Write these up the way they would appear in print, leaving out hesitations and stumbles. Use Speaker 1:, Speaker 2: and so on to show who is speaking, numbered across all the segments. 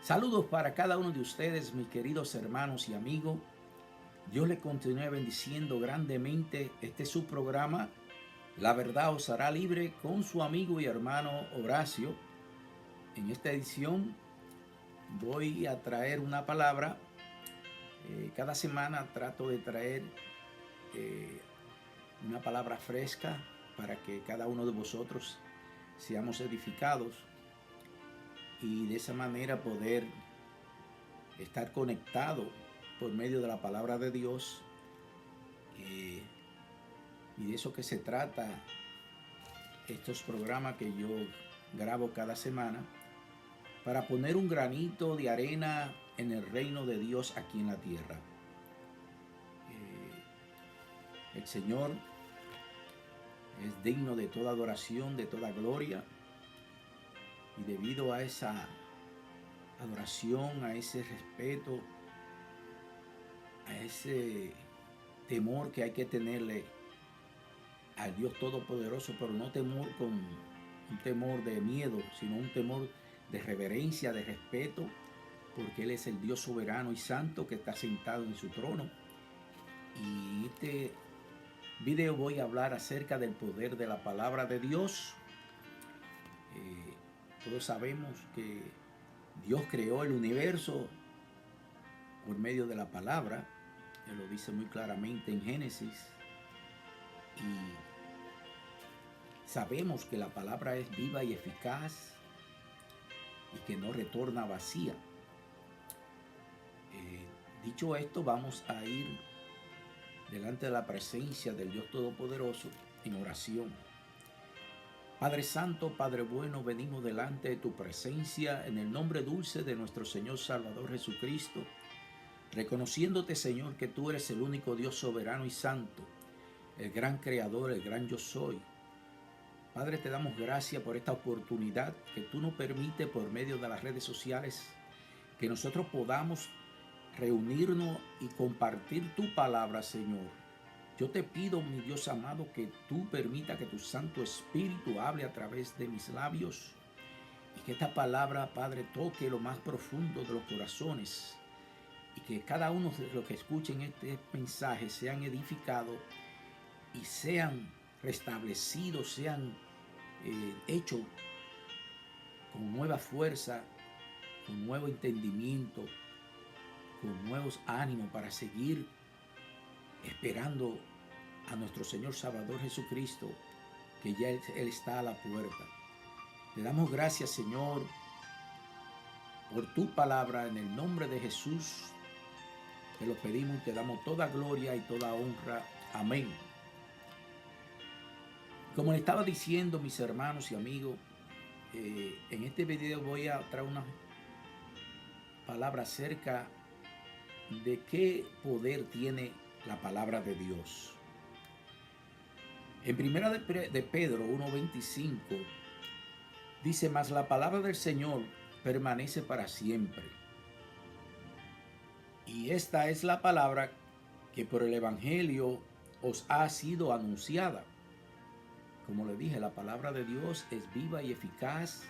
Speaker 1: Saludos para cada uno de ustedes, mis queridos hermanos y amigos. Dios les continúe bendiciendo grandemente. Este es su programa, La Verdad os hará libre, con su amigo y hermano Horacio. En esta edición voy a traer una palabra. Cada semana trato de traer una palabra fresca para que cada uno de vosotros seamos edificados y de esa manera poder estar conectado por medio de la palabra de Dios. Y de eso que se trata estos programas que yo grabo cada semana, para poner un granito de arena en el reino de Dios aquí en la tierra. El Señor es digno de toda adoración, de toda gloria, y debido a esa adoración, a ese respeto, a ese temor que hay que tenerle al Dios Todopoderoso, pero no temor con un temor de miedo, sino un temor de reverencia, de respeto, porque Él es el Dios soberano y santo que está sentado en su trono. Y en este video voy a hablar acerca del poder de la palabra de Dios. Todos sabemos que Dios creó el universo por medio de la palabra. Él lo dice muy claramente en Génesis. Y sabemos que la palabra es viva y eficaz y que no retorna vacía. Dicho esto, vamos a ir delante de la presencia del Dios Todopoderoso en oración. Padre Santo, Padre bueno, venimos delante de tu presencia en el nombre dulce de nuestro Señor Salvador Jesucristo, reconociéndote, Señor, que tú eres el único Dios soberano y santo, el gran creador, el gran yo soy. Padre, te damos gracias por esta oportunidad que tú nos permites por medio de las redes sociales, que nosotros podamos reunirnos y compartir tu palabra, Señor. Yo te pido, mi Dios amado, que tú permita que tu Santo Espíritu hable a través de mis labios y que esta palabra, Padre, toque lo más profundo de los corazones y que cada uno de los que escuchen este mensaje sean edificados y sean restablecidos, sean hechos con nueva fuerza, con nuevo entendimiento, con nuevos ánimos para seguir esperando a nuestro Señor Salvador Jesucristo, que ya Él está a la puerta. Te damos gracias, Señor, por tu palabra. En el nombre de Jesús te lo pedimos y te damos toda gloria y toda honra. Amén. Como le estaba diciendo, mis hermanos y amigos, en este video voy a traer una palabra acerca de qué poder tiene la palabra de Dios. En primera de Pedro 1:25 dice: mas la palabra del Señor permanece para siempre. Y esta es la palabra que por el Evangelio os ha sido anunciada. Como le dije, la palabra de Dios es viva y eficaz.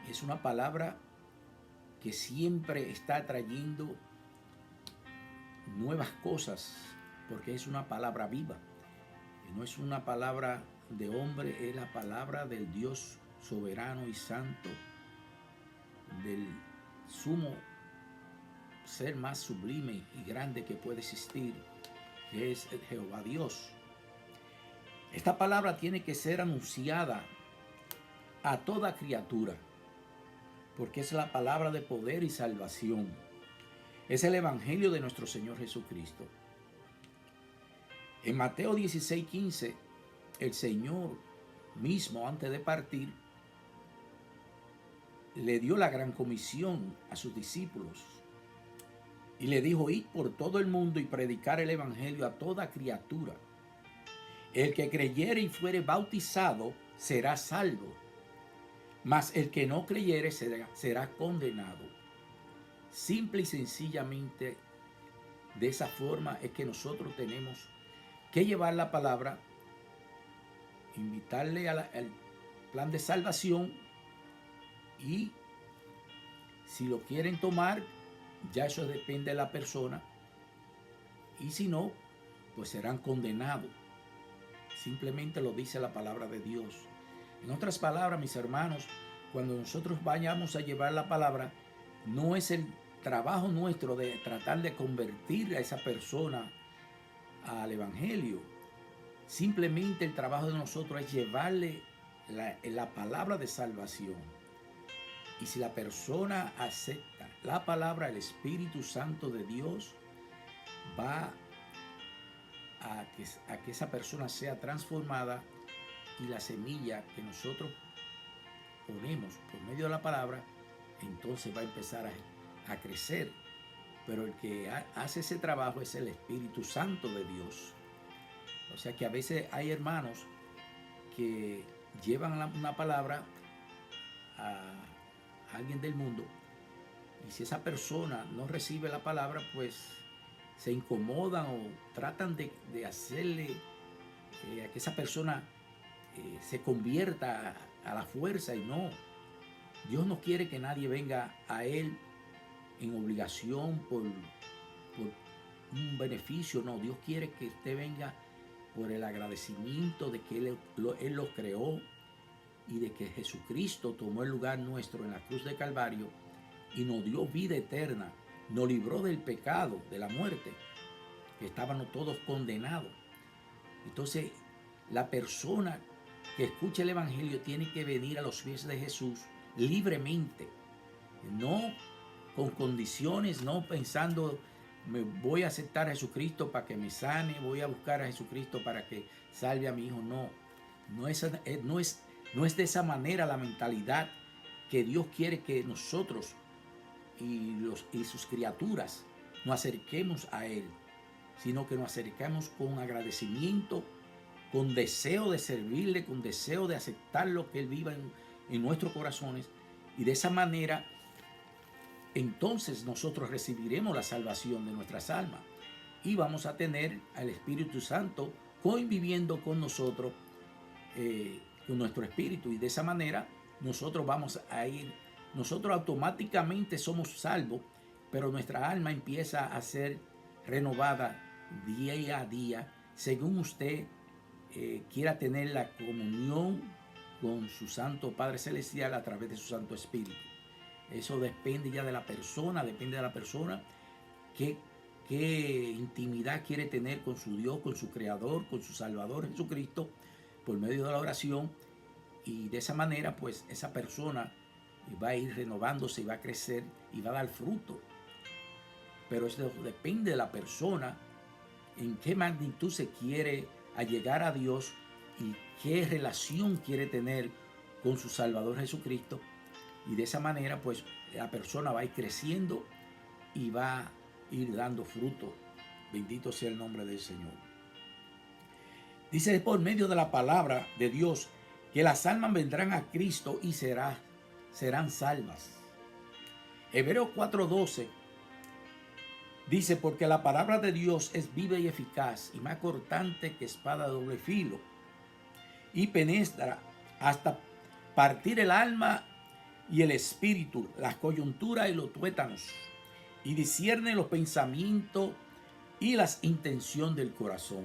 Speaker 1: Es una palabra que siempre está trayendo nuevas cosas, porque es una palabra viva. No es una palabra de hombre, es la palabra del Dios soberano y santo, del sumo ser más sublime y grande que puede existir, que es el Jehová Dios. Esta palabra tiene que ser anunciada a toda criatura, porque es la palabra de poder y salvación. Es el Evangelio de nuestro Señor Jesucristo. En Mateo 16:15, el Señor mismo, antes de partir, le dio la gran comisión a sus discípulos y le dijo: id por todo el mundo y predicar el Evangelio a toda criatura. El que creyere y fuere bautizado será salvo, mas el que no creyere será condenado. Simple y sencillamente, de esa forma es que nosotros tenemos que llevar la palabra, invitarle al plan de salvación y Si lo quieren tomar, ya eso depende de la persona. Y si no, pues serán condenados. Simplemente lo dice la palabra de Dios. En otras palabras, mis hermanos, cuando nosotros vayamos a llevar la palabra, no es el trabajo nuestro de tratar de convertir a esa persona al evangelio. Simplemente el trabajo de nosotros es llevarle la palabra de salvación. Y si la persona acepta la palabra, el Espíritu Santo de Dios va a que esa persona sea transformada, y la semilla que nosotros ponemos por medio de la palabra, entonces va a empezar a crecer. Pero el que hace ese trabajo es el Espíritu Santo de Dios. O sea que a veces hay hermanos que llevan una palabra a alguien del mundo, y si esa persona no recibe la palabra, pues se incomodan o tratan de hacerle a que esa persona se convierta a la fuerza. Y no, Dios no quiere que nadie venga a Él en obligación por un beneficio. No, Dios quiere que usted venga por el agradecimiento de que Él lo creó, y de que Jesucristo tomó el lugar nuestro en la cruz de Calvario y nos dio vida eterna, nos libró del pecado, de la muerte, que estábamos todos condenados. Entonces, la persona que escucha el evangelio tiene que venir a los pies de Jesús libremente, no con condiciones, no pensando, me voy a aceptar a Jesucristo para que me sane, voy a buscar a Jesucristo para que salve a mi hijo. No es de esa manera la mentalidad que Dios quiere que nosotros y sus criaturas nos acerquemos a Él, sino que nos acercamos con agradecimiento, con deseo de servirle, con deseo de aceptar lo que Él viva en nuestros corazones. Y de esa manera, entonces nosotros recibiremos la salvación de nuestras almas y vamos a tener al Espíritu Santo conviviendo con nosotros, con nuestro espíritu. Y de esa manera nosotros vamos a ir, nosotros automáticamente somos salvos, pero nuestra alma empieza a ser renovada día a día, según usted quiera tener la comunión con su Santo Padre Celestial a través de su Santo Espíritu. Eso depende ya de la persona, qué intimidad quiere tener con su Dios, con su Creador, con su Salvador Jesucristo, por medio de la oración. Y de esa manera, pues, esa persona va a ir renovándose y va a crecer y va a dar fruto. Pero eso depende de la persona, en qué magnitud se quiere allegar a Dios y qué relación quiere tener con su Salvador Jesucristo. Y de esa manera, pues, la persona va a ir creciendo y va a ir dando fruto. Bendito sea el nombre del Señor. Dice, por medio de la palabra de Dios que las almas vendrán a Cristo y serán salvas. Hebreos 4:12 dice, porque la palabra de Dios es viva y eficaz y más cortante que espada de doble filo, y penetra hasta partir el alma y el espíritu, las coyunturas y los tuétanos, y discierne los pensamientos y las intenciones del corazón.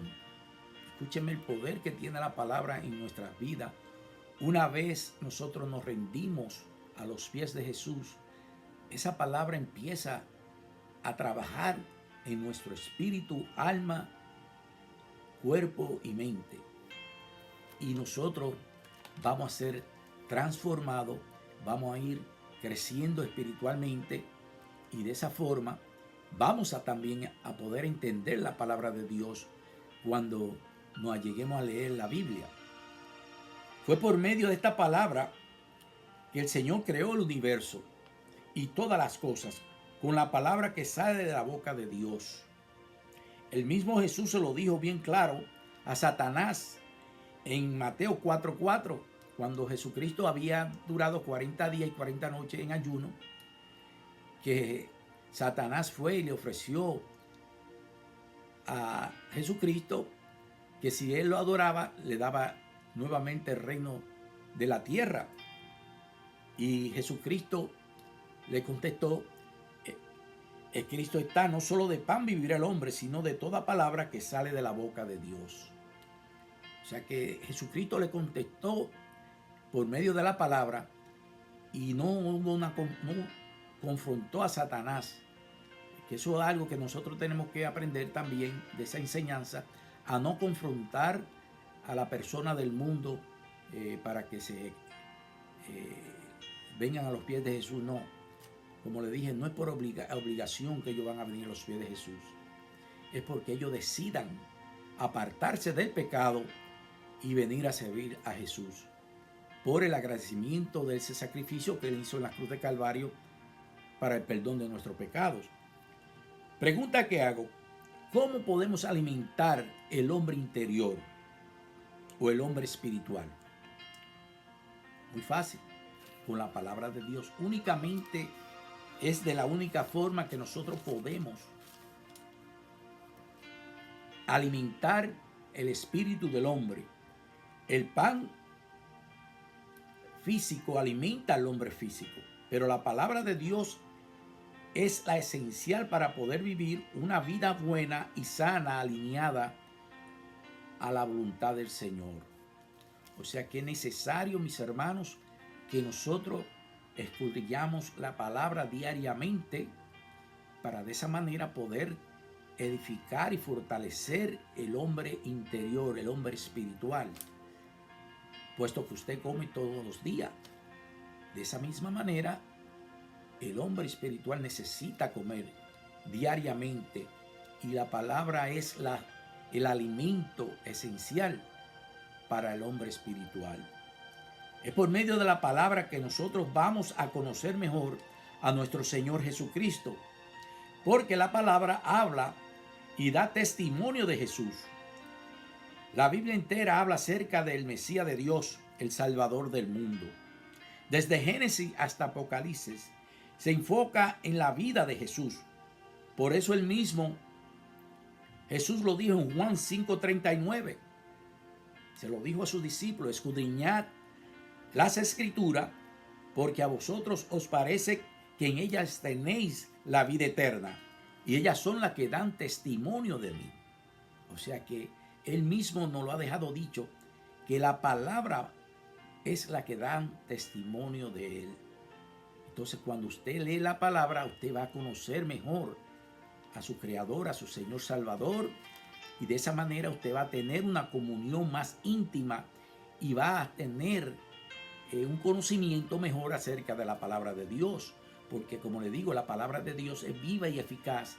Speaker 1: Escúcheme el poder que tiene la palabra en nuestras vidas. Una vez nosotros nos rendimos a los pies de Jesús, esa palabra empieza a trabajar en nuestro espíritu, alma, cuerpo y mente. Y nosotros vamos a ser transformados, vamos a ir creciendo espiritualmente, y de esa forma vamos a también a poder entender la palabra de Dios cuando nos lleguemos a leer la Biblia. Fue por medio de esta palabra que el Señor creó el universo y todas las cosas, con la palabra que sale de la boca de Dios. El mismo Jesús se lo dijo bien claro a Satanás en Mateo 4:4, cuando Jesucristo había durado 40 días y 40 noches en ayuno, que Satanás fue y le ofreció a Jesucristo que si él lo adoraba, le daba nuevamente el reino de la tierra. Y Jesucristo le contestó, Cristo está, no solo de pan vivirá el hombre, sino de toda palabra que sale de la boca de Dios. O sea que Jesucristo le contestó por medio de la palabra y no confrontó a Satanás, que eso es algo que nosotros tenemos que aprender también de esa enseñanza, a no confrontar a la persona del mundo para que se vengan a los pies de Jesús. No, como le dije, no es por obligación que ellos van a venir a los pies de Jesús, es porque ellos decidan apartarse del pecado y venir a servir a Jesús por el agradecimiento de ese sacrificio que él hizo en la cruz de Calvario para el perdón de nuestros pecados. Pregunta que hago: ¿cómo podemos alimentar el hombre interior o el hombre espiritual? Muy fácil, con la palabra de Dios. Únicamente es de la única forma que nosotros podemos alimentar el espíritu del hombre. El pan físico alimenta al hombre físico, pero la palabra de Dios es la esencial para poder vivir una vida buena y sana, alineada a la voluntad del Señor. O sea que es necesario, mis hermanos, que nosotros escudriñamos la palabra diariamente para de esa manera poder edificar y fortalecer el hombre interior, el hombre espiritual, puesto que usted come todos los días. De esa misma manera, el hombre espiritual necesita comer diariamente y la palabra es el alimento esencial para el hombre espiritual. Es por medio de la palabra que nosotros vamos a conocer mejor a nuestro Señor Jesucristo, porque la palabra habla y da testimonio de Jesús. La Biblia entera habla acerca del Mesías de Dios, el Salvador del mundo. Desde Génesis hasta Apocalipsis se enfoca en la vida de Jesús. Por eso él mismo, Jesús lo dijo en Juan 5:39. Se lo dijo a sus discípulos: escudriñad las Escrituras, porque a vosotros os parece que en ellas tenéis la vida eterna, y ellas son las que dan testimonio de mí. O sea que él mismo nos lo ha dejado dicho, que la palabra es la que dan testimonio de él. Entonces, cuando usted lee la palabra, usted va a conocer mejor a su Creador, a su Señor Salvador, y de esa manera usted va a tener una comunión más íntima y va a tener un conocimiento mejor acerca de la palabra de Dios, porque como le digo, la palabra de Dios es viva y eficaz,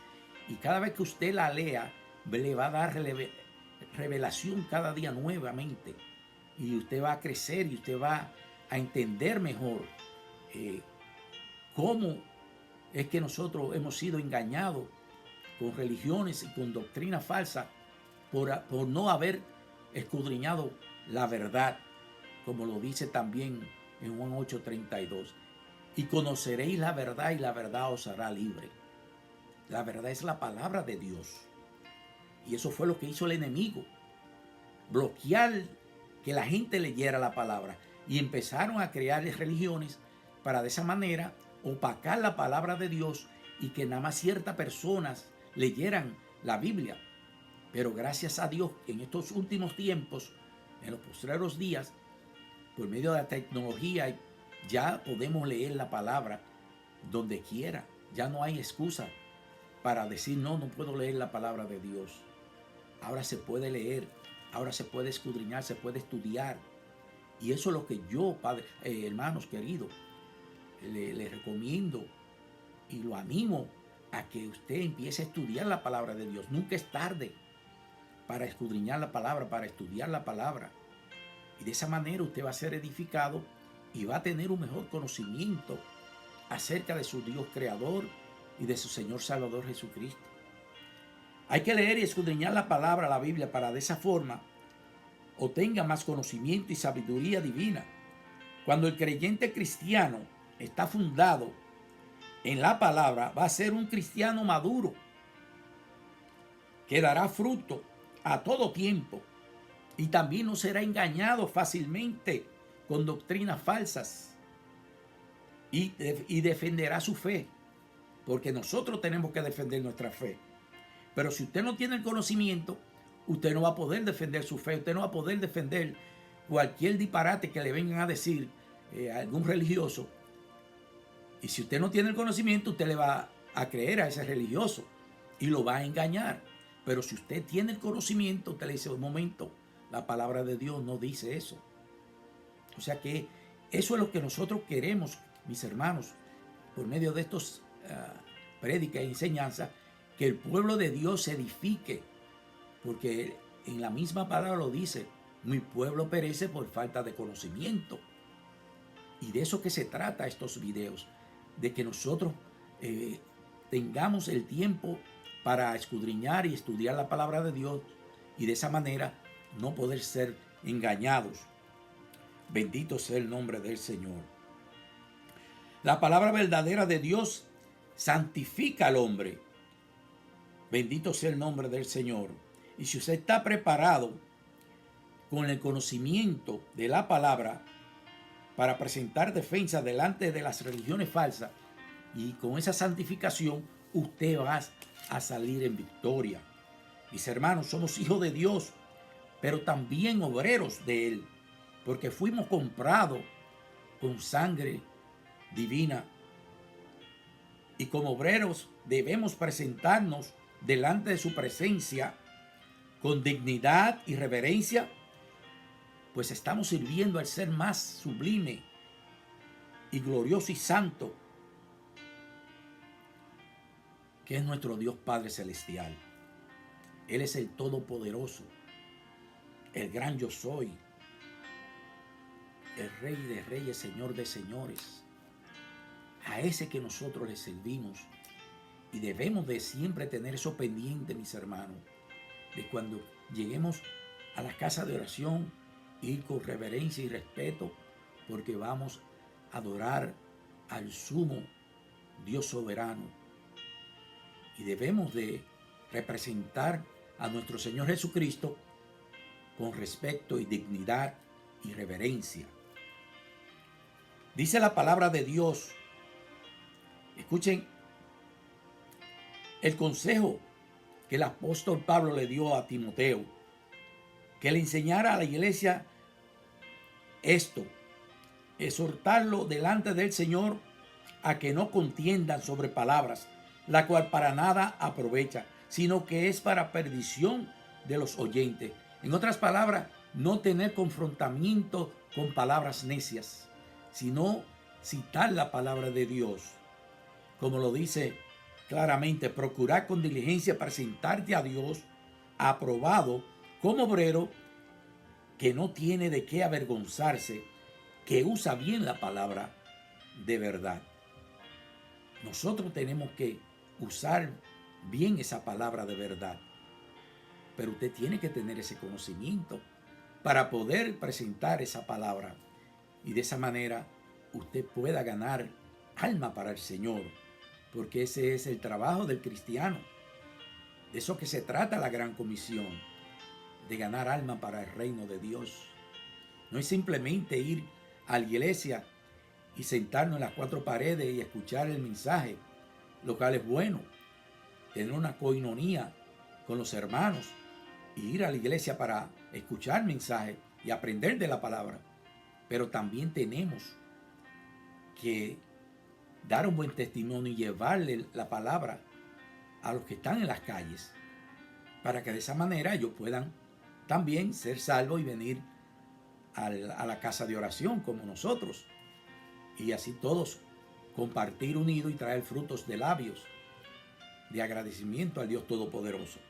Speaker 1: y cada vez que usted la lea, le va a dar revelación cada día nuevamente, y usted va a crecer y usted va a entender mejor cómo es que nosotros hemos sido engañados con religiones y con doctrina falsa por no haber escudriñado la verdad, como lo dice también en Juan 8:32. Y conoceréis la verdad y la verdad os hará libre. La verdad es la palabra de Dios. Y eso fue lo que hizo el enemigo. Bloquear que la gente leyera la palabra. Y empezaron a crear religiones para de esa manera opacar la palabra de Dios y que nada más ciertas personas leyeran la Biblia. Pero gracias a Dios, en estos últimos tiempos, en los postreros días, por medio de la tecnología, ya podemos leer la palabra donde quiera. Ya no hay excusa para decir no puedo leer la palabra de Dios. Ahora se puede leer, ahora se puede escudriñar, se puede estudiar. Y eso es lo que yo, hermanos queridos, le recomiendo y lo animo a que usted empiece a estudiar la palabra de Dios. Nunca es tarde para escudriñar la palabra, para estudiar la palabra. Y de esa manera usted va a ser edificado y va a tener un mejor conocimiento acerca de su Dios creador y de su Señor Salvador Jesucristo. Hay que leer y escudriñar la palabra, la Biblia, para de esa forma obtenga más conocimiento y sabiduría divina. Cuando el creyente cristiano está fundado en la palabra, va a ser un cristiano maduro que dará fruto a todo tiempo y también no será engañado fácilmente con doctrinas falsas. y defenderá su fe, porque nosotros tenemos que defender nuestra fe. Pero si usted no tiene el conocimiento, usted no va a poder defender su fe, usted no va a poder defender cualquier disparate que le vengan a decir a algún religioso. Y si usted no tiene el conocimiento, usted le va a creer a ese religioso y lo va a engañar. Pero si usted tiene el conocimiento, usted le dice: un momento, la palabra de Dios no dice eso. O sea que eso es lo que nosotros queremos, mis hermanos, por medio de estos prédicas y enseñanzas, que el pueblo de Dios se edifique, porque en la misma palabra lo dice: mi pueblo perece por falta de conocimiento. Y de eso que se trata estos videos, de que nosotros tengamos el tiempo para escudriñar y estudiar la palabra de Dios, y de esa manera no poder ser engañados. Bendito sea el nombre del Señor. La palabra verdadera de Dios santifica al hombre. Bendito sea el nombre del Señor. Y si usted está preparado con el conocimiento de la palabra para presentar defensa delante de las religiones falsas, y con esa santificación usted va a salir en victoria. Mis hermanos, somos hijos de Dios, pero también obreros de Él, porque fuimos comprados con sangre divina. Y como obreros debemos presentarnos delante de su presencia con dignidad y reverencia, pues estamos sirviendo al ser más sublime y glorioso y santo, que es nuestro Dios Padre Celestial. Él es el Todopoderoso, el gran yo soy, el Rey de Reyes, Señor de Señores. A ese que nosotros le servimos, y debemos de siempre tener eso pendiente, mis hermanos, de cuando lleguemos a la casa de oración, ir con reverencia y respeto, porque vamos a adorar al sumo Dios soberano, y debemos de representar a nuestro Señor Jesucristo con respeto y dignidad y reverencia. Dice la palabra de Dios, escuchen el consejo que el apóstol Pablo le dio a Timoteo, que le enseñara a la iglesia esto: exhortarlo delante del Señor a que no contiendan sobre palabras, la cual para nada aprovecha, sino que es para perdición de los oyentes. En otras palabras, no tener confrontamiento con palabras necias, sino citar la palabra de Dios. Como lo dice claramente: procurar con diligencia presentarte a Dios aprobado como obrero que no tiene de qué avergonzarse, que usa bien la palabra de verdad. Nosotros tenemos que usar bien esa palabra de verdad, pero usted tiene que tener ese conocimiento para poder presentar esa palabra, y de esa manera usted pueda ganar alma para el Señor, porque ese es el trabajo del cristiano. De eso que se trata la gran comisión, de ganar alma para el reino de Dios. No es simplemente ir a la iglesia y sentarnos en las cuatro paredes y escuchar el mensaje, lo cual es bueno, tener una coinonía con los hermanos y ir a la iglesia para escuchar mensajes y aprender de la palabra. Pero también tenemos que dar un buen testimonio y llevarle la palabra a los que están en las calles, para que de esa manera ellos puedan también ser salvos y venir a la casa de oración como nosotros, y así todos compartir unidos y traer frutos de labios de agradecimiento al Dios Todopoderoso.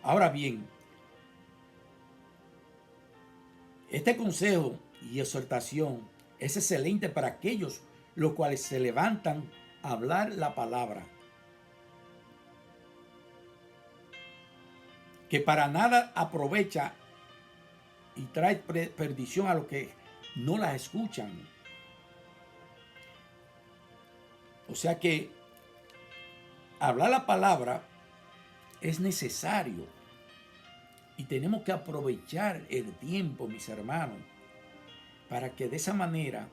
Speaker 1: Ahora bien, este consejo y exhortación es excelente para aquellos los cuales se levantan a hablar la palabra, que para nada aprovecha y trae perdición a los que no la escuchan. O sea que hablar la palabra es necesario, y tenemos que aprovechar el tiempo, mis hermanos, para que de esa manera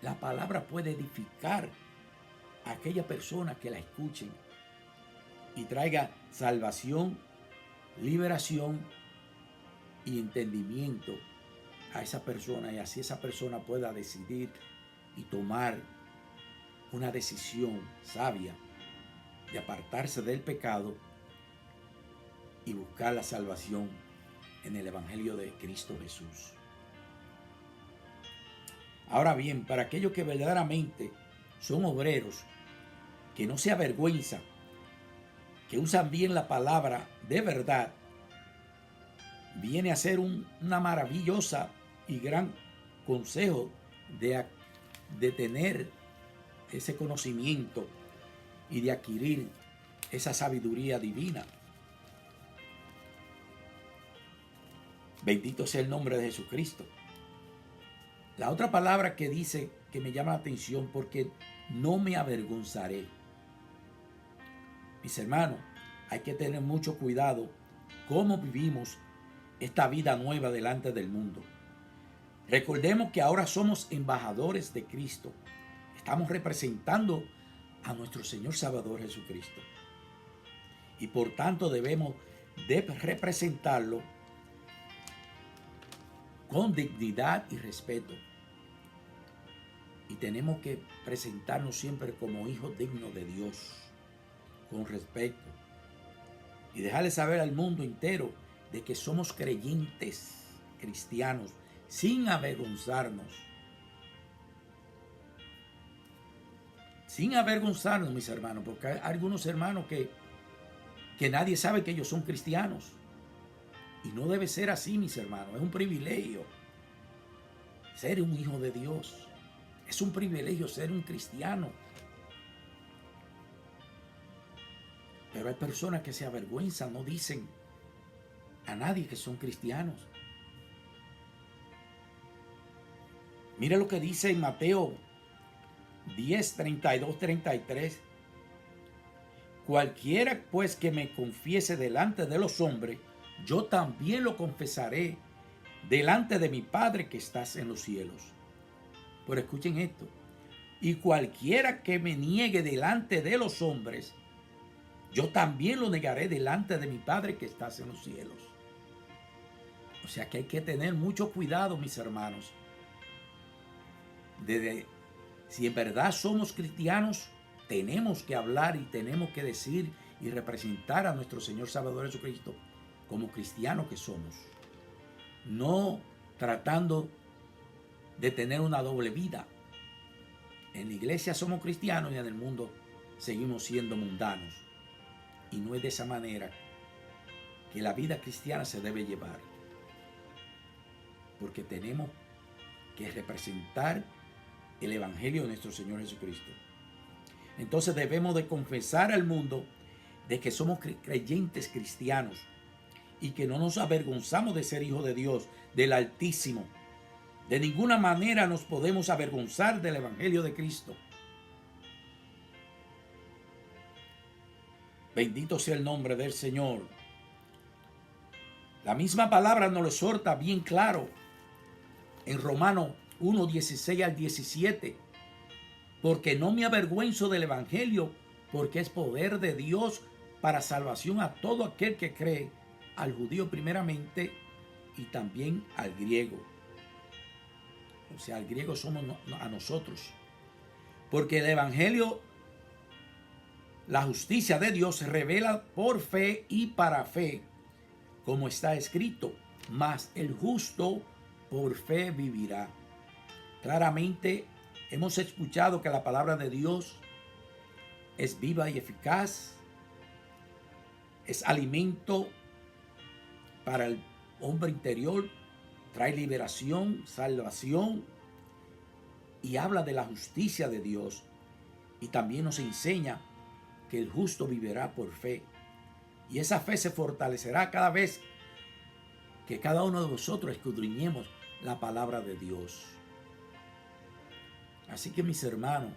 Speaker 1: La palabra puede edificar a aquella persona que la escuchen y traiga salvación, liberación y entendimiento a esa persona, y así esa persona pueda decidir y tomar una decisión sabia de apartarse del pecado y buscar la salvación en el Evangelio de Cristo Jesús. Ahora bien, para aquellos que verdaderamente son obreros, que no se avergüenzan, que usan bien la palabra de verdad, viene a ser una maravillosa y gran consejo de tener ese conocimiento y de adquirir esa sabiduría divina. Bendito sea el nombre de Jesucristo. La otra palabra que dice, que me llama la atención, porque no me avergonzaré. Mis hermanos, hay que tener mucho cuidado cómo vivimos esta vida nueva delante del mundo. Recordemos que ahora somos embajadores de Cristo. Estamos representando a nuestro Señor Salvador Jesucristo. Y por tanto debemos de representarlo con dignidad y respeto. Y tenemos que presentarnos siempre como hijos dignos de Dios, con respeto. Y dejarle saber al mundo entero de que somos creyentes cristianos, sin avergonzarnos. Sin avergonzarnos, mis hermanos, porque hay algunos hermanos que nadie sabe que ellos son cristianos. Y no debe ser así, mis hermanos. Es un privilegio ser un hijo de Dios. Es un privilegio ser un cristiano. Pero hay personas que se avergüenzan, no dicen a nadie que son cristianos. Mira lo que dice en Mateo 10, 32, 33. Cualquiera pues que me confiese delante de los hombres, yo también lo confesaré delante de mi Padre que estás en los cielos. Pero escuchen esto. Y cualquiera que me niegue delante de los hombres, yo también lo negaré delante de mi Padre que estás en los cielos. O sea que hay que tener mucho cuidado, mis hermanos. Si en verdad somos cristianos, tenemos que hablar y tenemos que decir y representar a nuestro Señor Salvador Jesucristo como cristianos que somos. No tratando de tener una doble vida. En la iglesia somos cristianos y en el mundo seguimos siendo mundanos. Y no es de esa manera que la vida cristiana se debe llevar. Porque tenemos que representar el Evangelio de nuestro Señor Jesucristo. Entonces debemos de confesar al mundo de que somos creyentes cristianos y que no nos avergonzamos de ser hijos de Dios, del Altísimo. De ninguna manera nos podemos avergonzar del Evangelio de Cristo. Bendito sea el nombre del Señor. La misma palabra nos lo exhorta bien claro en Romanos 1, 16 al 17. Porque no me avergüenzo del Evangelio, porque es poder de Dios para salvación a todo aquel que cree, al judío primeramente y también al griego. O sea, al griego somos a nosotros. Porque el Evangelio, la justicia de Dios se revela por fe y para fe, como está escrito, mas el justo por fe vivirá. Claramente hemos escuchado que la palabra de Dios es viva y eficaz, es alimento para el hombre interior, trae liberación, salvación y habla de la justicia de Dios. Y también nos enseña que el justo vivirá por fe. Y esa fe se fortalecerá cada vez que cada uno de nosotros escudriñemos la palabra de Dios. Así que, mis hermanos,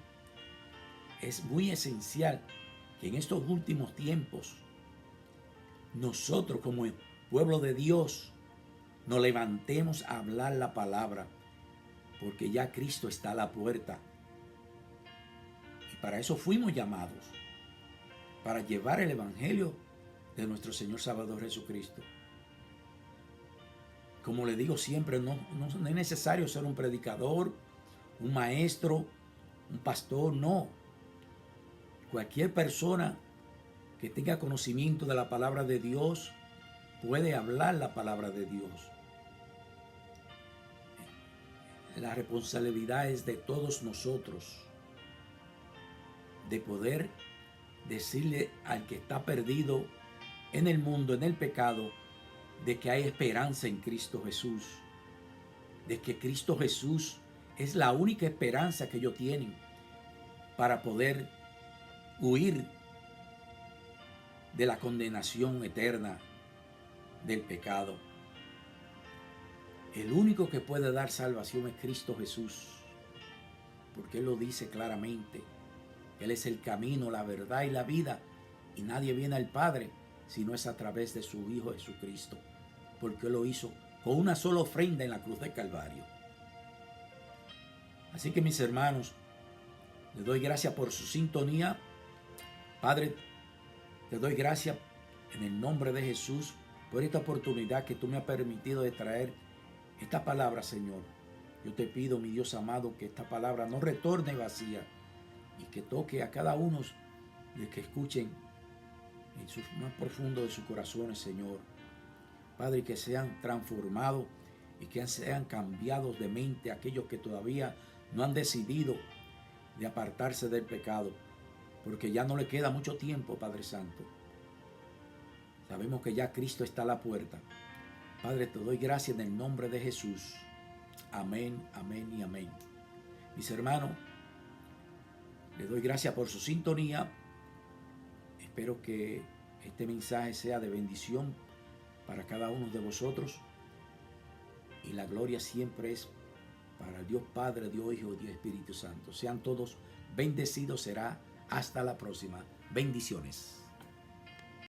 Speaker 1: es muy esencial que en estos últimos tiempos nosotros como pueblo de Dios nos levantemos a hablar la palabra porque ya Cristo está a la puerta. Y para eso fuimos llamados, para llevar el evangelio de nuestro Señor Salvador Jesucristo. Como le digo siempre, no es necesario ser un predicador, un maestro, un pastor, no. Cualquier persona que tenga conocimiento de la palabra de Dios puede hablar la palabra de Dios. La responsabilidad es de todos nosotros de poder decirle al que está perdido en el mundo, en el pecado, de que hay esperanza en Cristo Jesús, de que Cristo Jesús es la única esperanza que ellos tienen para poder huir de la condenación eterna del pecado. El único que puede dar salvación es Cristo Jesús, porque Él lo dice claramente. Él es el camino, la verdad y la vida, y nadie viene al Padre si no es a través de su Hijo Jesucristo, porque Él lo hizo con una sola ofrenda en la cruz del Calvario. Así que, mis hermanos, les doy gracias por su sintonía. Padre, te doy gracias en el nombre de Jesús por esta oportunidad que tú me has permitido de traer esta palabra, Señor. Yo te pido, mi Dios amado, que esta palabra no retorne vacía y que toque a cada uno de que escuchen en su más profundo de sus corazones, Señor. Padre, que sean transformados y que sean cambiados de mente aquellos que todavía no han decidido de apartarse del pecado, porque ya no le queda mucho tiempo, Padre Santo. Sabemos que ya Cristo está a la puerta. Padre, te doy gracias en el nombre de Jesús. Amén, amén y amén. Mis hermanos, les doy gracias por su sintonía. Espero que este mensaje sea de bendición para cada uno de vosotros. Y la gloria siempre es para Dios Padre, Dios Hijo y Dios Espíritu Santo. Sean todos bendecidos. Será hasta la próxima. Bendiciones.